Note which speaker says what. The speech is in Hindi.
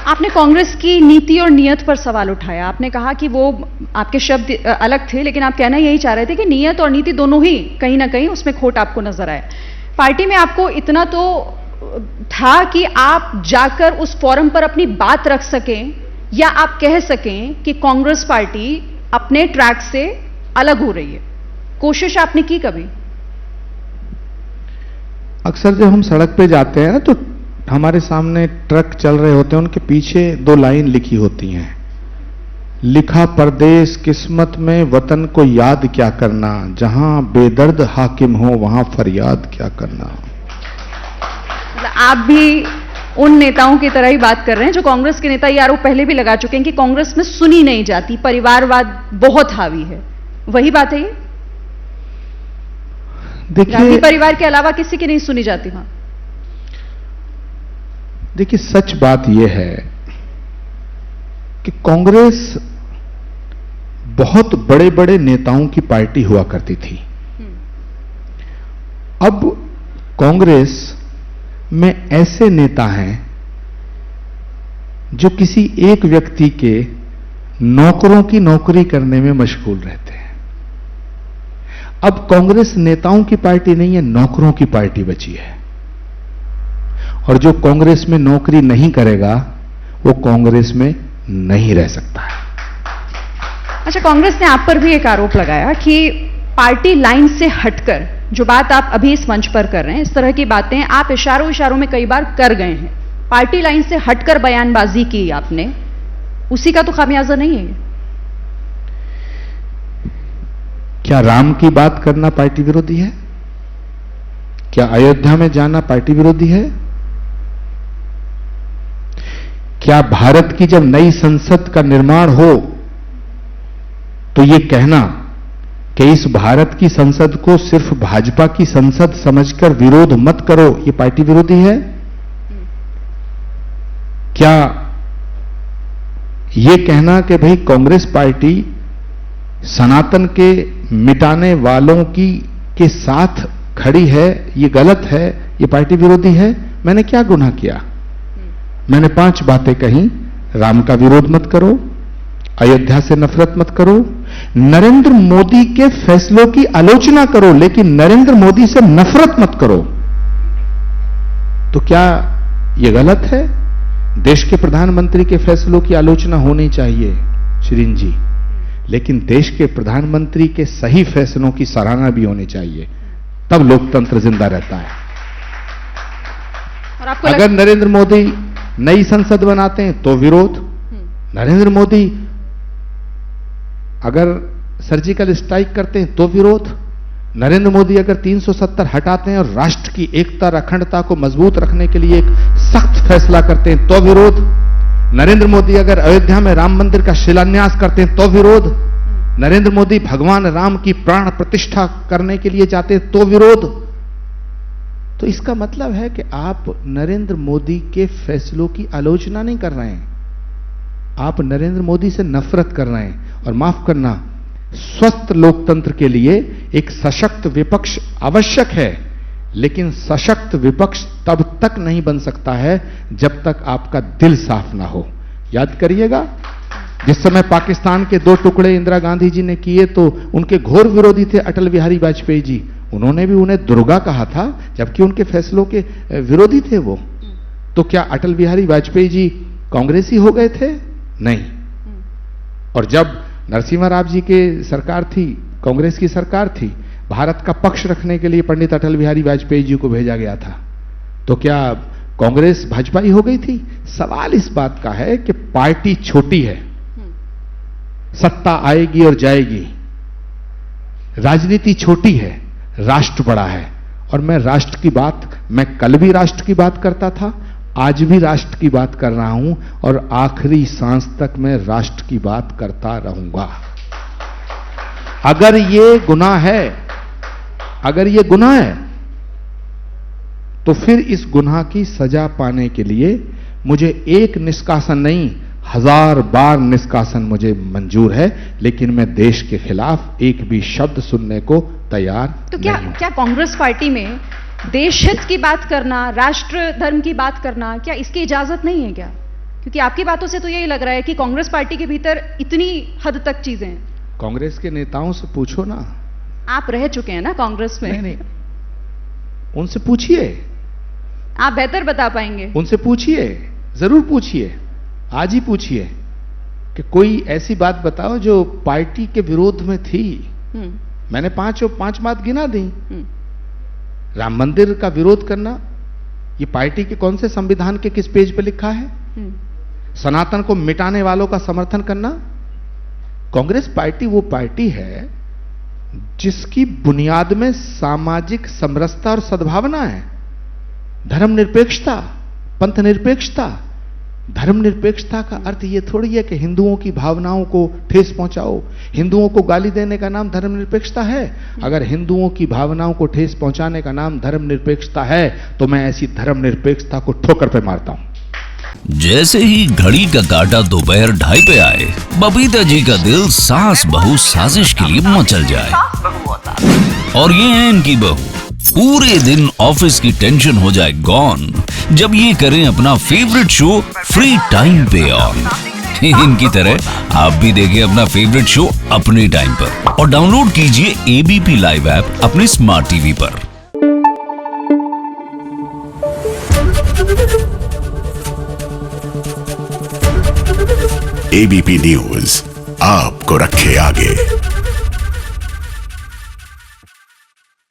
Speaker 1: आपने कांग्रेस की नीति और नियत पर सवाल उठाया। आपने कहा कि वो आपके शब्द अलग थे, लेकिन आप कहना यही चाह रहे थे कि नियत और नीति दोनों ही कहीं ना कहीं उसमें खोट आपको नजर आए। पार्टी में आपको इतना तो था कि आप जाकर उस फोरम पर अपनी बात रख सकें, या आप कह सकें कि कांग्रेस पार्टी अपने ट्रैक से अलग हो रही है। कोशिश आपने की कभी?
Speaker 2: अक्सर जब हम सड़क पे जाते हैं ना, तो हमारे सामने ट्रक चल रहे होते हैं, उनके पीछे 2 लाइन लिखी होती हैं। लिखा परदेश किस्मत में वतन को याद क्या करना, जहां बेदर्द हाकिम हो वहां फरियाद क्या करना।
Speaker 1: आप भी उन नेताओं की तरह ही बात कर रहे हैं जो कांग्रेस के नेता ये आरोप पहले भी लगा चुके हैं कि कांग्रेस में सुनी नहीं जाती, परिवारवाद बहुत हावी है। वही बात है ये? गांधी परिवार के अलावा किसी की नहीं सुनी जाती वहां?
Speaker 2: देखिए, सच बात यह है कि कांग्रेस बहुत बड़े बड़े नेताओं की पार्टी हुआ करती थी। अब कांग्रेस में ऐसे नेता हैं जो किसी एक व्यक्ति के नौकरों की नौकरी करने में मशगूल रहते हैं। अब कांग्रेस नेताओं की पार्टी नहीं है, नौकरों की पार्टी बची है। और जो कांग्रेस में नौकरी नहीं करेगा वो कांग्रेस में नहीं रह सकता है।
Speaker 1: अच्छा, कांग्रेस ने आप पर भी एक आरोप लगाया कि पार्टी लाइन से हटकर, जो बात आप अभी इस मंच पर कर रहे हैं, इस तरह की बातें आप इशारों में कई बार कर गए हैं। पार्टी लाइन से हटकर बयानबाजी की आपने, उसी का तो खामियाजा नहीं है?
Speaker 2: क्या राम की बात करना पार्टी विरोधी है? क्या अयोध्या में जाना पार्टी विरोधी है? क्या भारत की जब नई संसद का निर्माण हो तो यह कहना कि इस भारत की संसद को सिर्फ भाजपा की संसद समझकर विरोध मत करो, यह पार्टी विरोधी है? क्या यह कहना कि भाई कांग्रेस पार्टी सनातन के मिटाने वालों के साथ खड़ी है, यह गलत है, यह पार्टी विरोधी है? मैंने क्या गुनाह किया? मैंने 5 बातें कही। राम का विरोध मत करो, अयोध्या से नफरत मत करो, नरेंद्र मोदी के फैसलों की आलोचना करो लेकिन नरेंद्र मोदी से नफरत मत करो। तो क्या यह गलत है? देश के प्रधानमंत्री के फैसलों की आलोचना होनी चाहिए श्रीन जी, लेकिन देश के प्रधानमंत्री के सही फैसलों की सराहना भी होनी चाहिए, तब लोकतंत्र जिंदा रहता है। और आपको अगर नरेंद्र मोदी नई संसद बनाते हैं तो विरोध, नरेंद्र मोदी अगर सर्जिकल स्ट्राइक करते हैं तो विरोध, नरेंद्र मोदी अगर 370 हटाते हैं और राष्ट्र की एकता और अखंडता को मजबूत रखने के लिए एक सख्त फैसला करते हैं तो विरोध, नरेंद्र मोदी अगर अयोध्या में राम मंदिर का शिलान्यास करते हैं तो विरोध, नरेंद्र मोदी भगवान राम की प्राण प्रतिष्ठा करने के लिए जाते हैं तो विरोध। तो इसका मतलब है कि आप नरेंद्र मोदी के फैसलों की आलोचना नहीं कर रहे हैं, आप नरेंद्र मोदी से नफरत कर रहे हैं। और माफ करना, स्वस्थ लोकतंत्र के लिए एक सशक्त विपक्ष आवश्यक है, लेकिन सशक्त विपक्ष तब तक नहीं बन सकता है जब तक आपका दिल साफ ना हो। याद करिएगा, जिस समय पाकिस्तान के 2 टुकड़े इंदिरा गांधी जी ने किए तो उनके घोर विरोधी थे अटल बिहारी वाजपेयी जी। उन्होंने भी उन्हें दुर्गा कहा था, जबकि उनके फैसलों के विरोधी थे वो। तो क्या अटल बिहारी वाजपेयी जी कांग्रेसी हो गए थे? नहीं। और जब नरसिम्हा राव जी के सरकार थी, कांग्रेस की सरकार थी, भारत का पक्ष रखने के लिए पंडित अटल बिहारी वाजपेयी जी को भेजा गया था, तो क्या कांग्रेस भाजपाई हो गई थी? सवाल इस बात का है कि पार्टी छोटी है, सत्ता आएगी और जाएगी, राजनीति छोटी है, राष्ट्र बड़ा है। और मैं राष्ट्र की बात, मैं कल भी राष्ट्र की बात करता था, आज भी राष्ट्र की बात कर रहा हूं और आखिरी सांस तक मैं राष्ट्र की बात करता रहूंगा। अगर ये गुनाह है, अगर ये गुनाह है, तो फिर इस गुनाह की सजा पाने के लिए मुझे एक निष्कासन नहीं, 1000 बार निष्कासन मुझे मंजूर है, लेकिन मैं देश के खिलाफ एक भी शब्द सुनने को तैयार
Speaker 1: तो क्या कांग्रेस पार्टी में देश हित की बात करना, राष्ट्र धर्म की बात करना, क्या इसकी इजाजत नहीं है क्या? क्योंकि आपकी बातों से तो यही लग रहा है कि कांग्रेस पार्टी के भीतर इतनी हद तक चीजें हैं।
Speaker 2: कांग्रेस के नेताओं से पूछो ना।
Speaker 1: आप रह चुके हैं ना कांग्रेस में।
Speaker 2: नहीं, उनसे पूछिए,
Speaker 1: आप बेहतर बता पाएंगे।
Speaker 2: उनसे पूछिए, जरूर पूछिए, आज ही पूछिए कि कोई ऐसी बात बताओ जो पार्टी के विरोध में थी। मैंने पांच बात गिना दी। राम मंदिर का विरोध करना, ये पार्टी के कौन से संविधान के किस पेज पे लिखा है? सनातन को मिटाने वालों का समर्थन करना। कांग्रेस पार्टी वो पार्टी है जिसकी बुनियाद में सामाजिक समरसता और सद्भावना है, धर्मनिरपेक्षता, पंथ निरपेक्षता। धर्मनिरपेक्षता का अर्थ यह थोड़ी है कि हिंदुओं की भावनाओं को ठेस पहुंचाओ, हिंदुओं को गाली देने का नाम धर्मनिरपेक्षता है। अगर हिंदुओं की भावनाओं को ठेस पहुंचाने का नाम धर्मनिरपेक्षता है तो मैं ऐसी धर्मनिरपेक्षता को ठोकर पे मारता हूं।
Speaker 3: जैसे ही घड़ी का काटा दोपहर 2:30 पे आए, बबीता जी का दिल सास बहू साजिश के लिए मचल जाए। और ये है इनकी बहू, पूरे दिन ऑफिस की टेंशन हो जाए गॉन जब ये करें अपना फेवरेट शो फ्री टाइम पे ऑन। इनकी तरह आप भी देखें अपना फेवरेट शो अपने टाइम पर और डाउनलोड कीजिए एबीपी लाइव ऐप अपने स्मार्ट टीवी पर।
Speaker 4: एबीपी न्यूज आपको रखे आगे।